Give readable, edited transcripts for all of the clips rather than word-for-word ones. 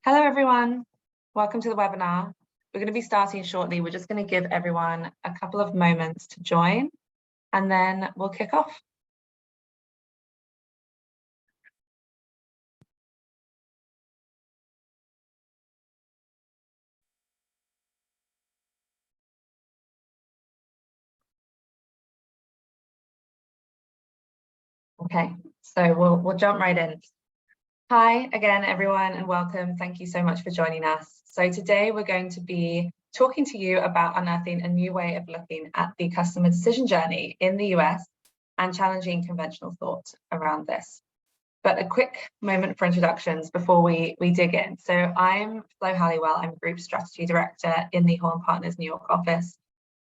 Hello, everyone. Welcome to the webinar. We're going to be starting shortly. We're just going to give everyone a couple of moments to join, and then we'll kick off. Okay, so we'll jump right in. Hi again, everyone, and welcome. Thank you so much for joining us. So today we're going to be talking to you about unearthing a new way of looking at the customer decision journey in the US and challenging conventional thought around this. But a quick moment for introductions before we dig in. So I'm Flo Halliwell. I'm Group Strategy Director in the Hall & Partners New York office.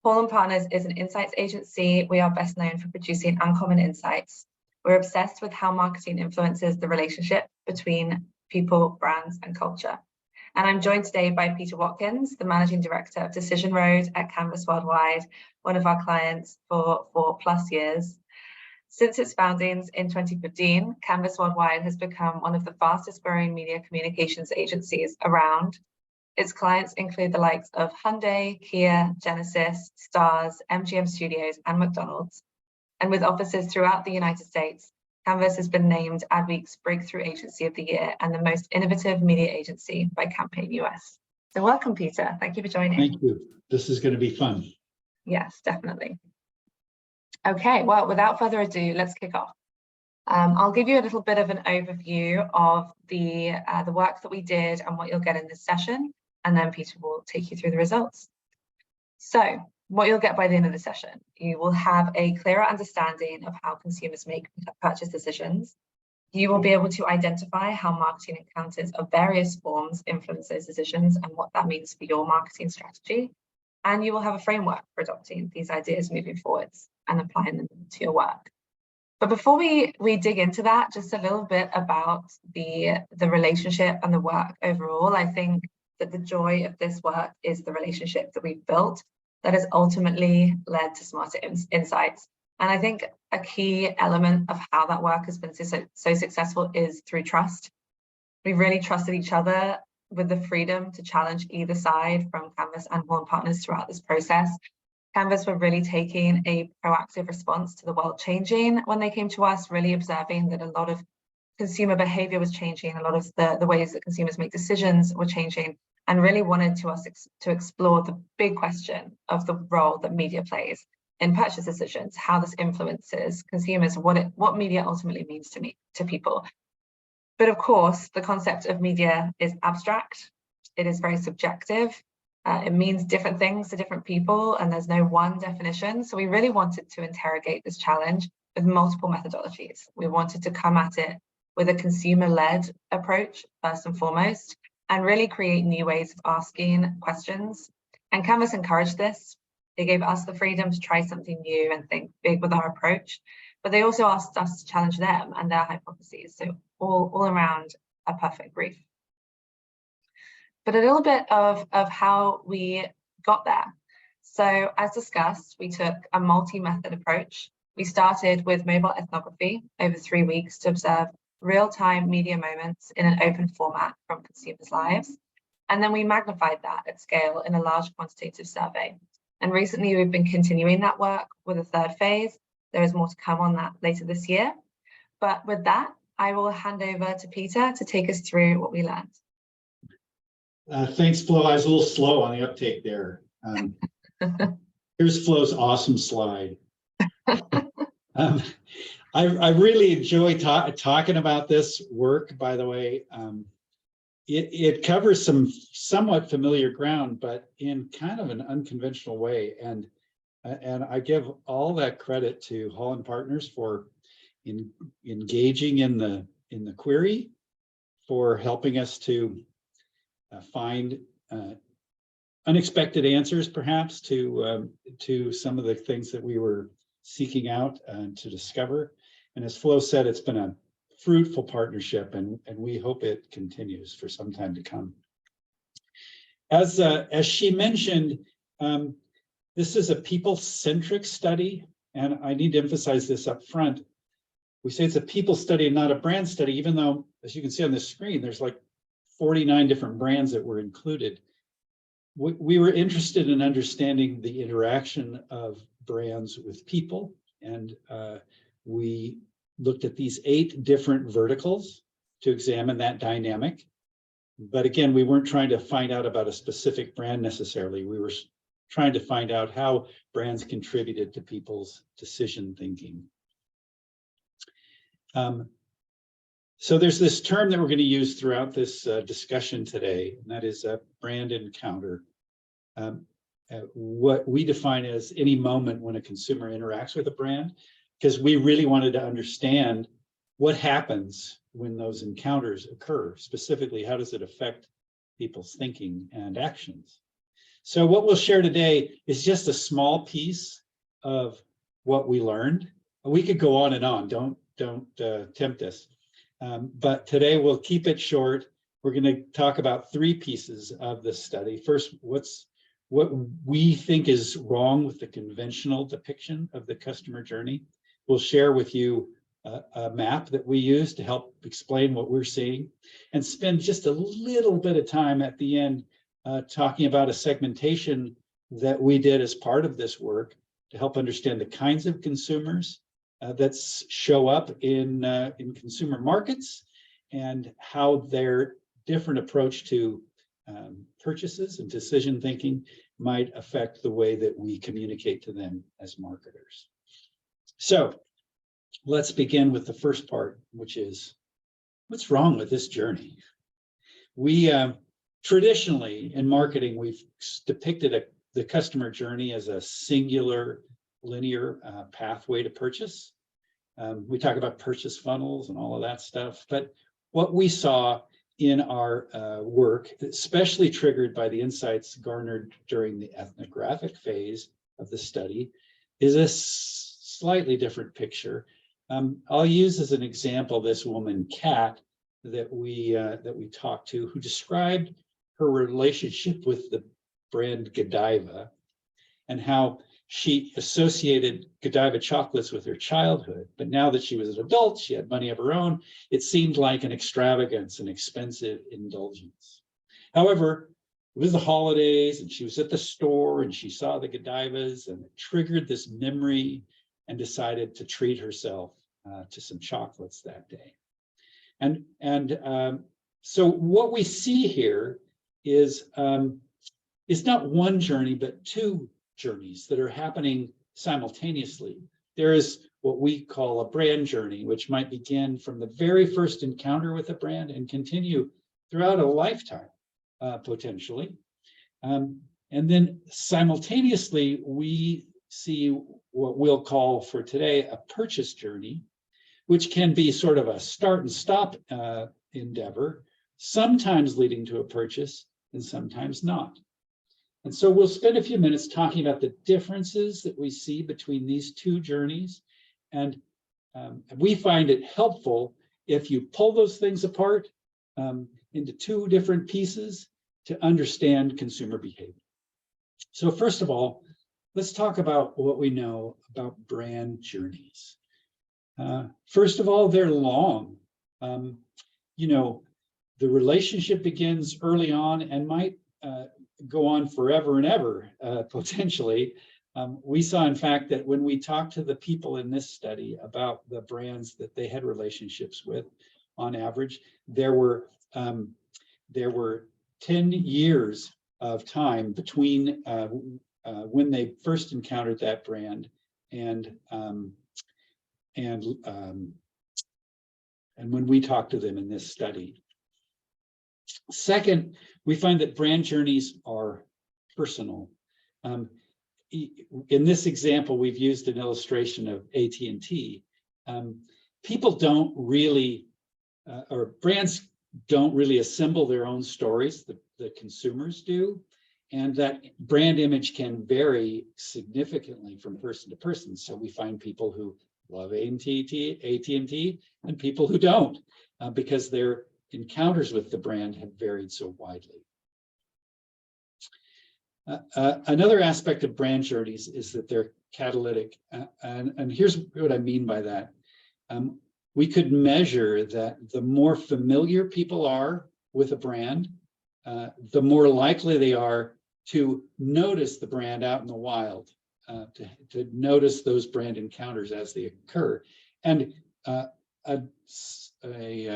Hall & Partners is an insights agency. We are best known for producing uncommon insights. We're obsessed with how marketing influences the relationship between people, brands, and culture. And I'm joined today by Peter Watkins, the Managing Director of Decision Road at Canvas Worldwide, one of our clients for 4+ years. Since its foundings in 2015, Canvas Worldwide has become one of the fastest growing media communications agencies around. Its clients include the likes of Hyundai, Kia, Genesis, Stars, MGM Studios, and McDonald's. And with offices throughout the United States, Canvas has been named Adweek's Breakthrough Agency of the Year and the most innovative media agency by Campaign US. So welcome, Peter. Thank you for joining. Thank you. This is going to be fun. Yes, definitely. Okay, well, without further ado, let's kick off. I'll give you a little bit of an overview of the work that we did and what you'll get in this session, and then Peter will take you through the results. So, what you'll get by the end of the session, you will have a clearer understanding of how consumers make purchase decisions. You will be able to identify how marketing encounters of various forms influence those decisions and what that means for your marketing strategy. And you will have a framework for adopting these ideas moving forwards and applying them to your work. But before we dig into that, just a little bit about the relationship and the work overall. I think that the joy of this work is the relationship that we've built that has ultimately led to smarter insights. And I think a key element of how that work has been so successful is through trust. We've really trusted each other with the freedom to challenge either side from Canvas and Hall & Partners throughout this process. Canvas were really taking a proactive response to the world changing when they came to us, really observing that a lot of consumer behavior was changing, a lot of the ways that consumers make decisions were changing, and really wanted to explore the big question of the role that media plays in purchase decisions, how this influences consumers, what media ultimately means to people. But of course, the concept of media is abstract. It is very subjective. It means different things to different people, and there's no one definition. So we really wanted to interrogate this challenge with multiple methodologies. We wanted to come at it with a consumer-led approach, first and foremost, and really create new ways of asking questions. And Canvas encouraged this. They gave us the freedom to try something new and think big with our approach, but they also asked us to challenge them and their hypotheses. So all around a perfect brief. But a little bit of how we got there. So as discussed, we took a multi-method approach. We started with mobile ethnography over 3 weeks to observe real-time media moments in an open format from consumers' lives. And then we magnified that at scale in a large quantitative survey. And recently we've been continuing that work with a third phase. There is more to come on that later this year. But with that, I will hand over to Peter to take us through what we learned. Thanks, Flo. I was a little slow on the uptake there. Here's Flo's awesome slide. I really enjoy talking about this work, by the way. It covers some somewhat familiar ground, but in kind of an unconventional way. And I give all that credit to Hall & Partners for engaging in the query, for helping us to find unexpected answers, perhaps, to some of the things that we were seeking out to discover. And as Flo said, it's been a fruitful partnership, and we hope it continues for some time to come. As she mentioned, this is a people-centric study, and I need to emphasize this up front. We say it's a people study and not a brand study, even though, as you can see on the screen, there's like 49 different brands that were included, we were interested in understanding the interaction of brands with people. And we looked at these 8 different verticals to examine that dynamic. But again, we weren't trying to find out about a specific brand necessarily. We were trying to find out how brands contributed to people's decision thinking. So there's this term that we're going to use throughout this discussion today, and that is a brand encounter. What we define as any moment when a consumer interacts with a brand, because we really wanted to understand what happens when those encounters occur. Specifically, how does it affect people's thinking and actions? So what we'll share today is just a small piece of what we learned. We could go on and on. Don't tempt us. But today we'll keep it short. We're going to talk about 3 pieces of this study. First, what we think is wrong with the conventional depiction of the customer journey. We'll share with you a map that we use to help explain what we're seeing, and spend just a little bit of time at the end talking about a segmentation that we did as part of this work to help understand the kinds of consumers that show up in consumer markets, and how their different approach to purchases and decision thinking might affect the way that we communicate to them as marketers. So let's begin with the first part, which is, what's wrong with this journey? We traditionally in marketing, we've depicted the customer journey as a singular linear pathway to purchase. We talk about purchase funnels and all of that stuff, but what we saw in our work, especially triggered by the insights garnered during the ethnographic phase of the study, is a slightly different picture. I'll use as an example this woman, Kat, that we talked to, who described her relationship with the brand Godiva, and how she associated Godiva chocolates with her childhood. But now that she was an adult, she had money of her own, it seemed like an extravagance, an expensive indulgence. However, it was the holidays and she was at the store and she saw the Godivas, and it triggered this memory, and decided to treat herself to some chocolates that day. And so what we see here is it's not one journey, but 2 journeys that are happening simultaneously. There is what we call a brand journey, which might begin from the very first encounter with a brand and continue throughout a lifetime, potentially. And then simultaneously, we see what we'll call for today a purchase journey, which can be sort of a start and stop endeavor, sometimes leading to a purchase and sometimes not. And so we'll spend a few minutes talking about the differences that we see between these 2 journeys. And we find it helpful if you pull those things apart into 2 different pieces to understand consumer behavior. So first of all, let's talk about what we know about brand journeys. First of all, they're long. You know, the relationship begins early on and might go on forever and ever, potentially. We saw, in fact, that when we talked to the people in this study about the brands that they had relationships with, on average, there were 10 years of time between when they first encountered that brand and when we talked to them in this study. Second, we find that brand journeys are personal. In this example, we've used an illustration of AT&T. People don't really, or brands don't really assemble their own stories, the consumers do. And that brand image can vary significantly from person to person. So we find people who love AT&T and people who don't, because their encounters with the brand have varied so widely. Another aspect of brand journeys is that they're catalytic. And here's what I mean by that. We could measure that the more familiar people are with a brand, the more likely they are to notice the brand out in the wild, to notice those brand encounters as they occur. And a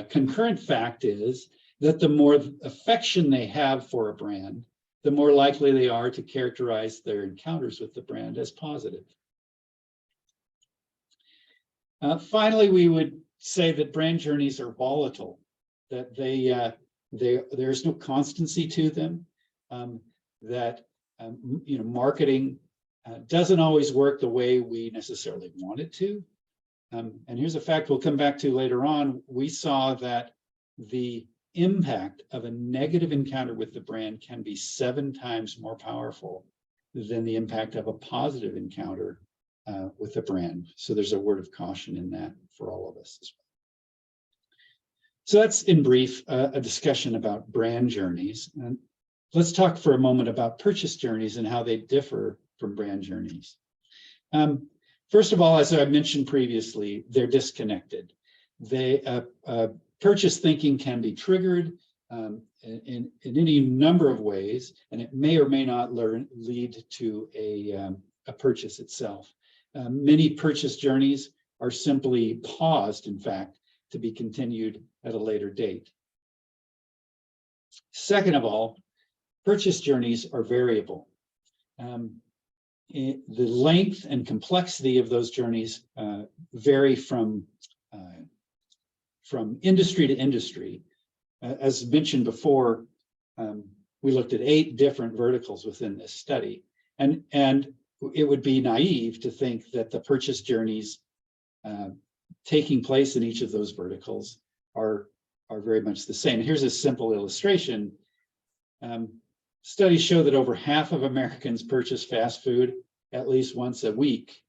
concurrent fact is that the more affection they have for a brand, the more likely they are to characterize their encounters with the brand as positive. Finally, we would say that brand journeys are volatile, that there's no constancy to them, that marketing doesn't always work the way we necessarily want it to. And here's a fact we'll come back to later on. We saw that the impact of a negative encounter with the brand can be 7 times more powerful than the impact of a positive encounter with the brand. So there's a word of caution in that for all of us as well. So that's in brief a discussion about brand journeys. And let's talk for a moment about purchase journeys and how they differ from brand journeys. First of all, as I mentioned previously, they're disconnected. Purchase thinking can be triggered in any number of ways, and it may or may not lead to a purchase itself. Many purchase journeys are simply paused, in fact, to be continued at a later date. Second of all, purchase journeys are variable. The length and complexity of those journeys vary from industry to industry. As mentioned before, we looked at 8 different verticals within this study, and it would be naive to think that the purchase journeys taking place in each of those verticals are very much the same. Here's a simple illustration. Studies show that over half of Americans purchase fast food at least once a week.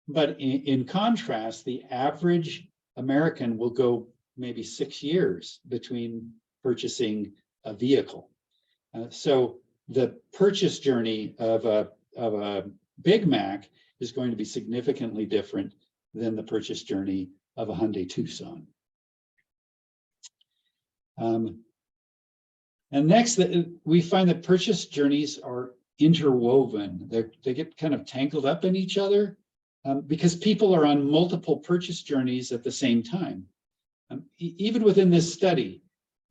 But in contrast, the average American will go maybe 6 years between purchasing a vehicle. So the purchase journey of a Big Mac is going to be significantly different than the purchase journey of a Hyundai Tucson. And next, we find that purchase journeys are interwoven. They get kind of tangled up in each other because people are on multiple purchase journeys at the same time. Even within this study,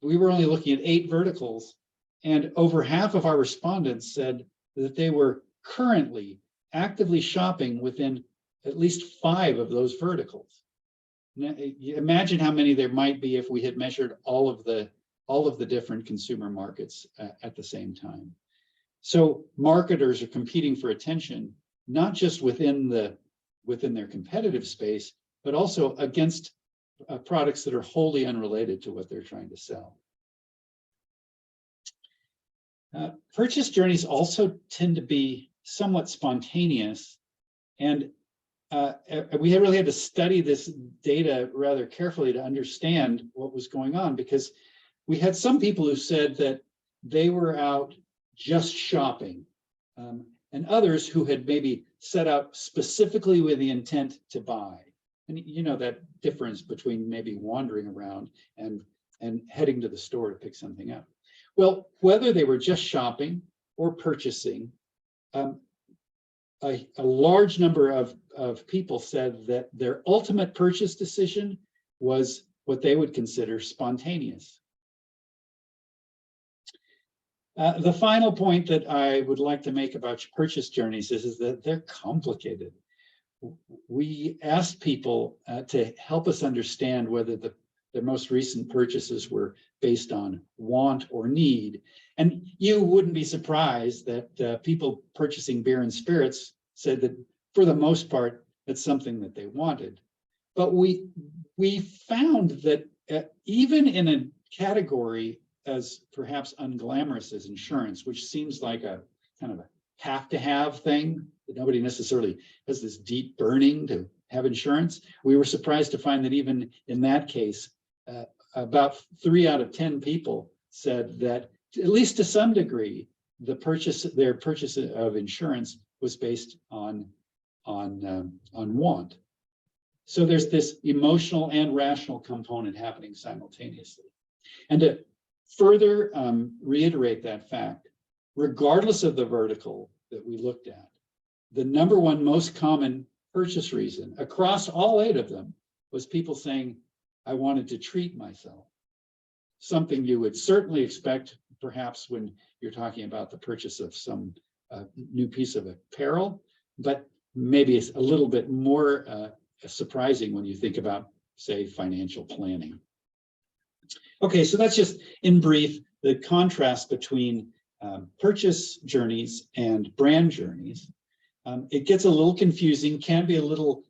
we were only looking at 8 verticals, and over half of our respondents said that they were currently actively shopping within at least 5 of those verticals. Now, imagine how many there might be if we had measured all of the different consumer markets at the same time. So marketers are competing for attention, not just within their competitive space, but also against products that are wholly unrelated to what they're trying to sell. Purchase journeys also tend to be somewhat spontaneous, and we really had to study this data rather carefully to understand what was going on, because we had some people who said that they were out just shopping, and others who had maybe set out specifically with the intent to buy. And you know that difference between maybe wandering around and heading to the store to pick something up. Well, whether they were just shopping or purchasing, a large number of people said that their ultimate purchase decision was what they would consider spontaneous. The final point that I would like to make about purchase journeys is that they're complicated. We asked people to help us understand whether their most recent purchases were based on want or need. And you wouldn't be surprised that people purchasing beer and spirits said that for the most part, it's something that they wanted. But we found that even in a category as perhaps unglamorous as insurance, which seems like a kind of a have-to-have thing, that nobody necessarily has this deep burning to have insurance, we were surprised to find that even in that case, about 3 out of 10 people said that, at least to some degree, their purchase of insurance was based on want. So there's this emotional and rational component happening simultaneously. And further reiterate that fact, regardless of the vertical that we looked at, the number one most common purchase reason across all 8 of them was people saying, I wanted to treat myself. Something you would certainly expect, perhaps when you're talking about the purchase of some new piece of apparel, but maybe it's a little bit more surprising when you think about, say, financial planning. Okay, so that's just in brief the contrast between purchase journeys and brand journeys. It gets a little confusing, can be a little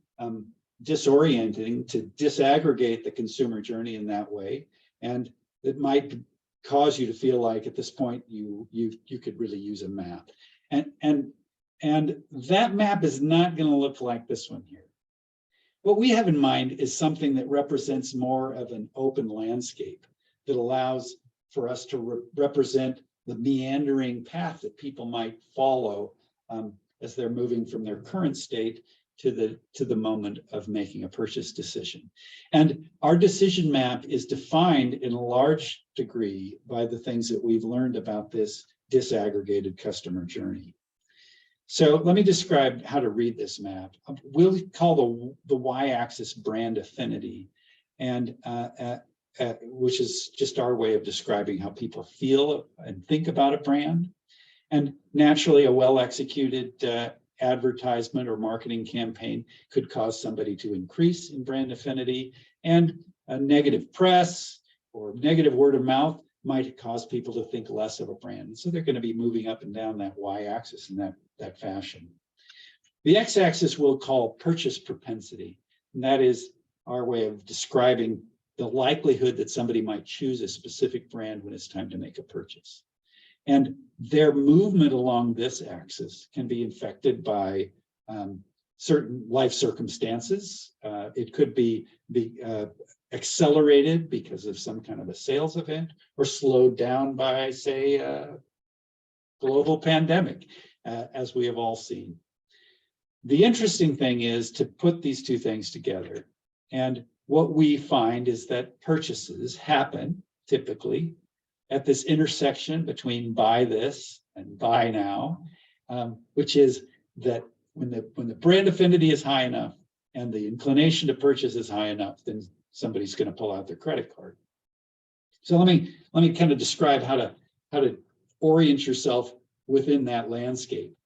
disorienting to disaggregate the consumer journey in that way, and it might cause you to feel like at this point you could really use a map, and that map is not going to look like this one here. What we have in mind is something that represents more of an open landscape that allows for us to represent the meandering path that people might follow as they're moving from their current state to the moment of making a purchase decision. And our decision map is defined in a large degree by the things that we've learned about this disaggregated customer journey. So let me describe how to read this map. We'll call the y-axis brand affinity, and which is just our way of describing how people feel and think about a brand. And naturally, a well-executed advertisement or marketing campaign could cause somebody to increase in brand affinity, and a negative press or negative word of mouth might cause people to think less of a brand. So they're going to be moving up and down that y-axis in that fashion. The x-axis we'll call purchase propensity, and that is our way of describing the likelihood that somebody might choose a specific brand when it's time to make a purchase. And their movement along this axis can be affected by certain life circumstances. It could be accelerated because of some kind of a sales event, or slowed down by, say, a global pandemic, as we have all seen. The interesting thing is to put these two things together. And what we find is that purchases happen typically at this intersection between buy this and buy now, which is that when the brand affinity is high enough and the inclination to purchase is high enough, then somebody's going to pull out their credit card. So let me kind of describe how to orient yourself within that landscape.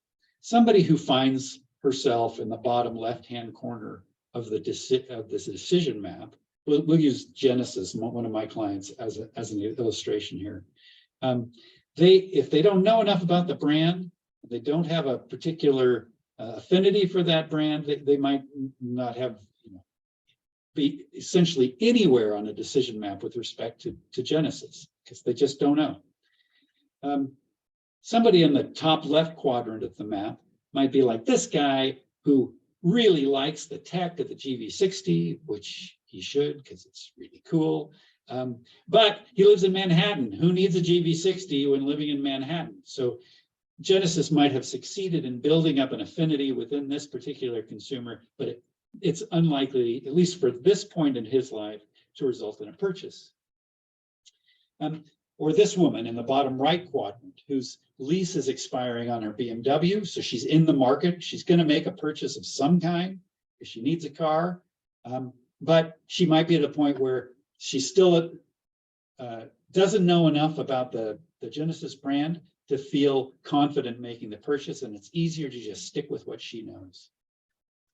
Somebody who finds herself in the bottom left-hand corner of this decision map. We'll use Genesis, one of my clients, as an illustration here. If they don't know enough about the brand, they don't have a particular affinity for that brand, they might not have, be essentially anywhere on a decision map with respect to Genesis, because they just don't know. Somebody in the top left quadrant of the map might be like this guy who really likes the tech of the GV60, which he should, because it's really cool. But he lives in Manhattan. Who needs a GV60 when living in Manhattan? So Genesis might have succeeded in building up an affinity within this particular consumer, but it's unlikely, at least for this point in his life, to result in a purchase. Or this woman in the bottom right quadrant, whose lease is expiring on her BMW, so she's in the market. She's going to make a purchase of some kind if she needs a car, but she might be at a point where she still doesn't know enough about the Genesis brand to feel confident making the purchase, and it's easier to just stick with what she knows.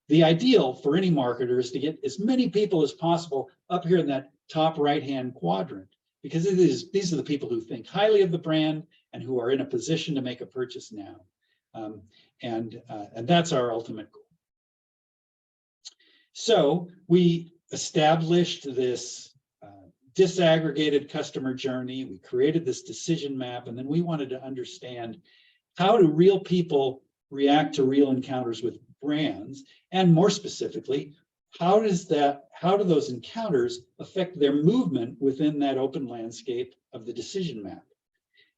The ideal for any marketer is to get as many people as possible up here in that top right-hand quadrant, because these are the people who think highly of the brand and who are in a position to make a purchase now. And that's our ultimate goal. So we established this disaggregated customer journey. We created this decision map, and then we wanted to understand, how do real people react to real encounters with brands? And more specifically, how do those encounters affect their movement within that open landscape of the decision map?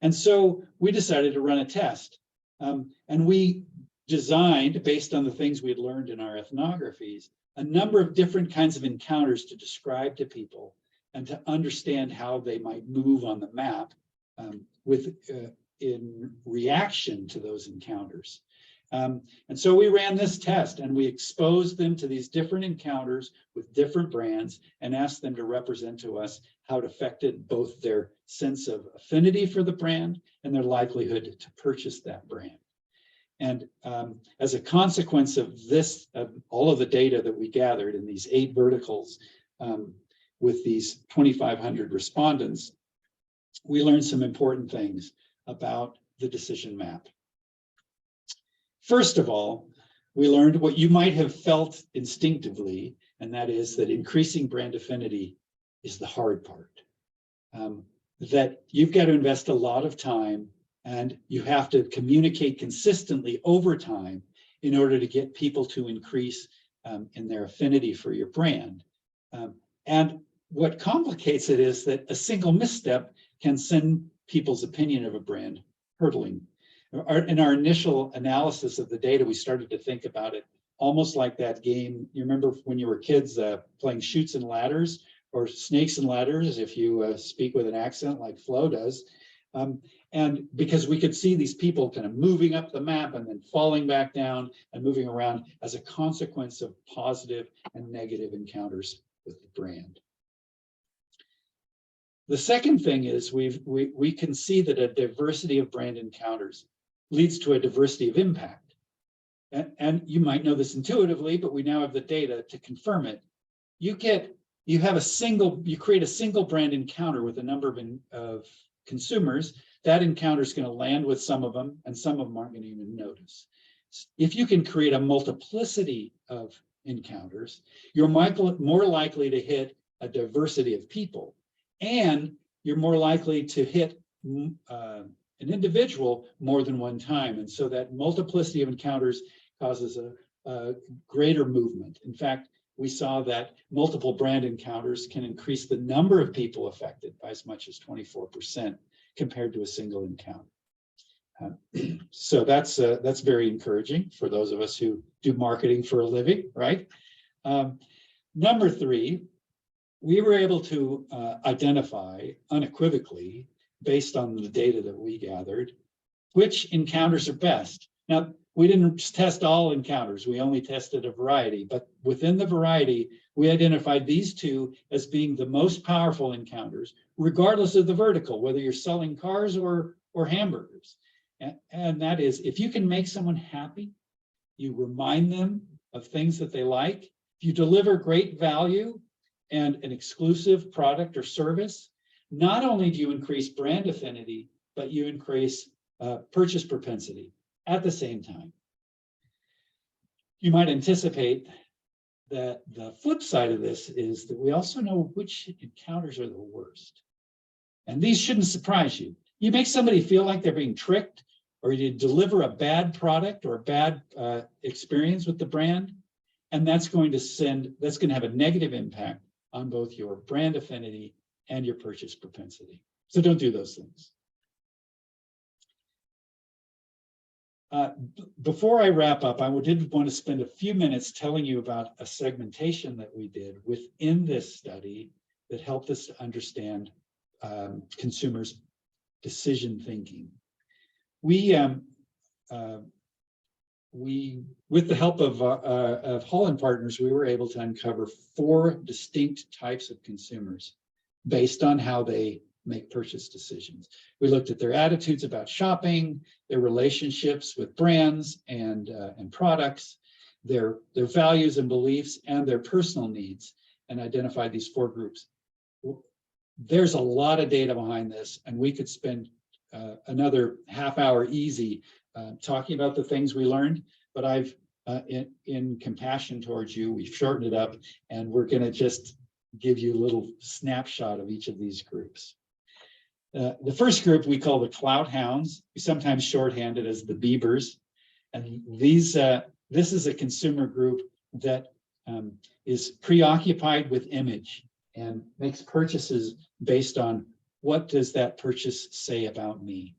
And so we decided to run a test. And we designed, based on the things we had learned in our ethnographies, a number of different kinds of encounters to describe to people and to understand how they might move on the map in reaction to those encounters. And so we ran this test and we exposed them to these different encounters with different brands and asked them to represent to us how it affected both their sense of affinity for the brand and their likelihood to purchase that brand. And as a consequence of this, all of the data that we gathered in these 8 verticals with these 2,500 respondents, we learned some important things about the decision map. First of all, we learned what you might have felt instinctively, and that is that increasing brand affinity is the hard part. That you've got to invest a lot of time and you have to communicate consistently over time in order to get people to increase in their affinity for your brand. And what complicates it is that a single misstep can send people's opinion of a brand hurtling. In our initial analysis of the data, we started to think about it almost like that game. You remember when you were kids playing Chutes and Ladders or Snakes and Ladders, if you speak with an accent like Flo does. And because we could see these people kind of moving up the map and then falling back down and moving around as a consequence of positive and negative encounters with the brand. The second thing is we can see that a diversity of brand encounters leads to a diversity of impact. And you might know this intuitively, but we now have the data to confirm it. You create a single brand encounter with a number of consumers. That encounter is going to land with some of them, and some of them aren't going to even notice. If you can create a multiplicity of encounters, you're more likely to hit a diversity of people, and you're more likely to hit an individual more than one time. And so that multiplicity of encounters causes a greater movement. In fact, we saw that multiple brand encounters can increase the number of people affected by as much as 24% compared to a single encounter. So that's very encouraging for those of us who do marketing for a living, right? Number 3, we were able to identify unequivocally, based on the data that we gathered, which encounters are best. Now, we didn't test all encounters, we only tested a variety, but within the variety, we identified these 2 as being the most powerful encounters, regardless of the vertical, whether you're selling cars or hamburgers. And that is, if you can make someone happy, you remind them of things that they like, if you deliver great value and an exclusive product or service, not only do you increase brand affinity, but you increase purchase propensity at the same time. You might anticipate that the flip side of this is that we also know which encounters are the worst. And these shouldn't surprise you. You make somebody feel like they're being tricked, or you deliver a bad product or a bad experience with the brand, and that's going to have a negative impact on both your brand affinity and your purchase propensity. So don't do those things. Before I wrap up, I did want to spend a few minutes telling you about a segmentation that we did within this study that helped us to understand consumers' decision thinking. We, with the help of Holland Partners, we were able to uncover 4 distinct types of consumers based on how they make purchase decisions. We looked at their attitudes about shopping, their relationships with brands and products, their values and beliefs, and their personal needs, and identified these 4 groups. There's a lot of data behind this, and we could spend another half hour easy talking about the things we learned, but I've, in compassion towards you, we've shortened it up, and we're going to just give you a little snapshot of each of these groups. The first group we call the clout hounds. We sometimes shorthand it as the Biebers. And this is a consumer group that is preoccupied with image and makes purchases based on what does that purchase say about me.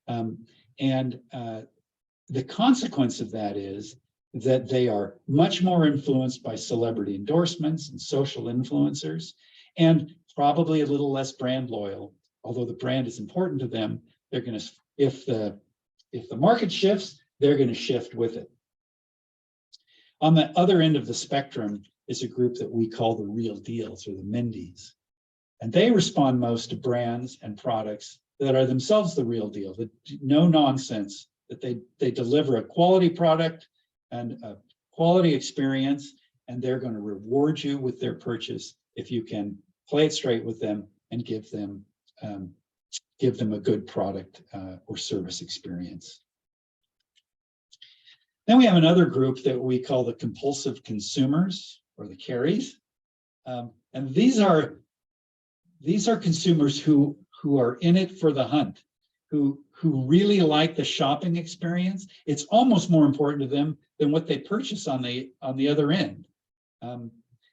And the consequence of that is that they are much more influenced by celebrity endorsements and social influencers. And probably a little less brand loyal, although the brand is important to them. They're going to, if the market shifts, they're going to shift with it. On the other end of the spectrum is a group that we call the real deals, or the Mendies. And they respond most to brands and products that are themselves the real deal, that no nonsense, that they deliver a quality product and a quality experience, and they're going to reward you with their purchase if you can play it straight with them and give them a good product or service experience. Then we have another group that we call the compulsive consumers, or the carries. And these are consumers who are in it for the hunt, who really like the shopping experience. It's almost more important to them than what they purchase on the other end.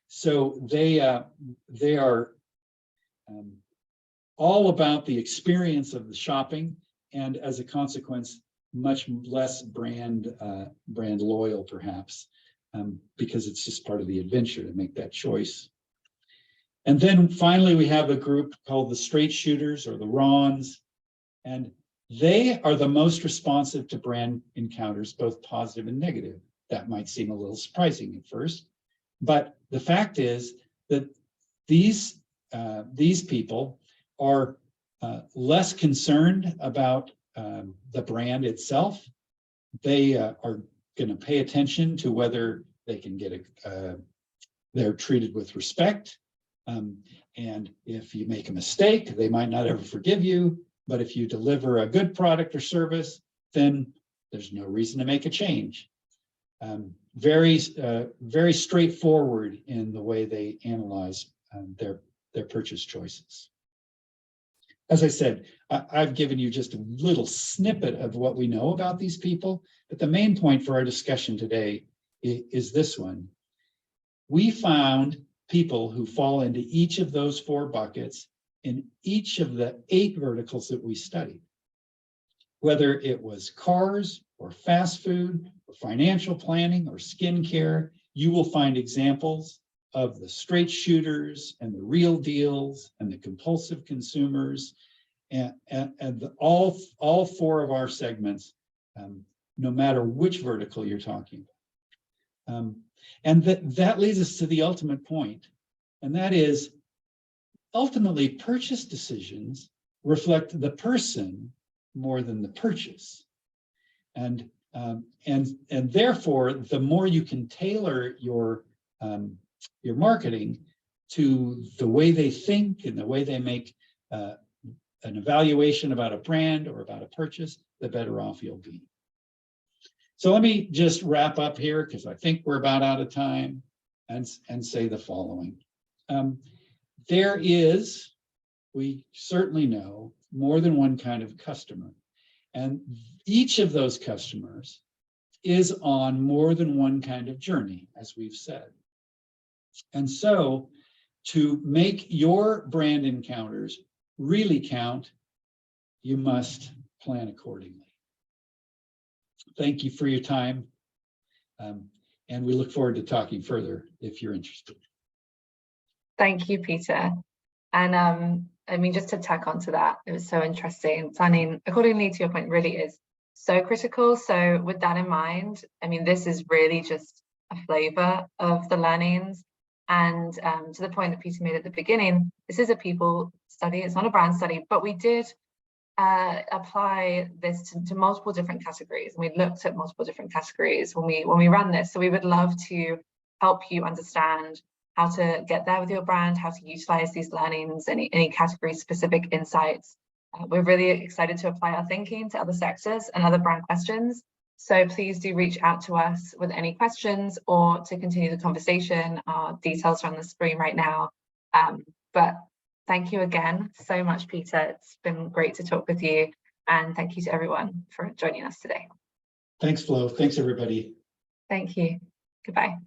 So they are all about the experience of the shopping, and as a consequence, much less brand loyal, perhaps, because it's just part of the adventure to make that choice. And then finally, we have a group called the straight shooters, or the Rons, and they are the most responsive to brand encounters, both positive and negative. That might seem a little surprising at first, but the fact is that these people are less concerned about the brand itself. They are going to pay attention to whether they can get they're treated with respect. And if you make a mistake, they might not ever forgive you. But if you deliver a good product or service, then there's no reason to make a change. Very straightforward in the way they analyze their purchase choices. As I said, I've given you just a little snippet of what we know about these people, but the main point for our discussion today is this one. We found people who fall into each of those 4 buckets in each of the 8 verticals that we studied. Whether it was cars or fast food or financial planning or skincare, you will find examples of the straight shooters and the real deals and the compulsive consumers, and all 4 of our segments, no matter which vertical you're talking about. And that leads us to the ultimate point, and that is, ultimately, purchase decisions reflect the person more than the purchase. And therefore, the more you can tailor your marketing to the way they think and the way they make an evaluation about a brand or about a purchase, the better off you'll be. So let me just wrap up here, because I think we're about out of time, and say the following. There is, we certainly know, more than one kind of customer. And each of those customers is on more than one kind of journey, as we've said. And so to make your brand encounters really count, you must plan accordingly. Thank you for your time. And we look forward to talking further if you're interested. Thank you, Peter. And I mean, just to tack onto that, it was so interesting. Planning accordingly to your point really is so critical. So with that in mind, I mean, this is really just a flavor of the learnings. And to the point that Peter made at the beginning, this is a people study, it's not a brand study, but we did apply this to multiple different categories. And we looked at multiple different categories when we ran this. So we would love to help you understand how to get there with your brand, how to utilize these learnings, any category specific insights. We're really excited to apply our thinking to other sectors and other brand questions. So please do reach out to us with any questions or to continue the conversation. Our details are on the screen right now. But thank you again so much, Peter. It's been great to talk with you. And thank you to everyone for joining us today. Thanks, Flo. Thanks, everybody. Thank you. Goodbye.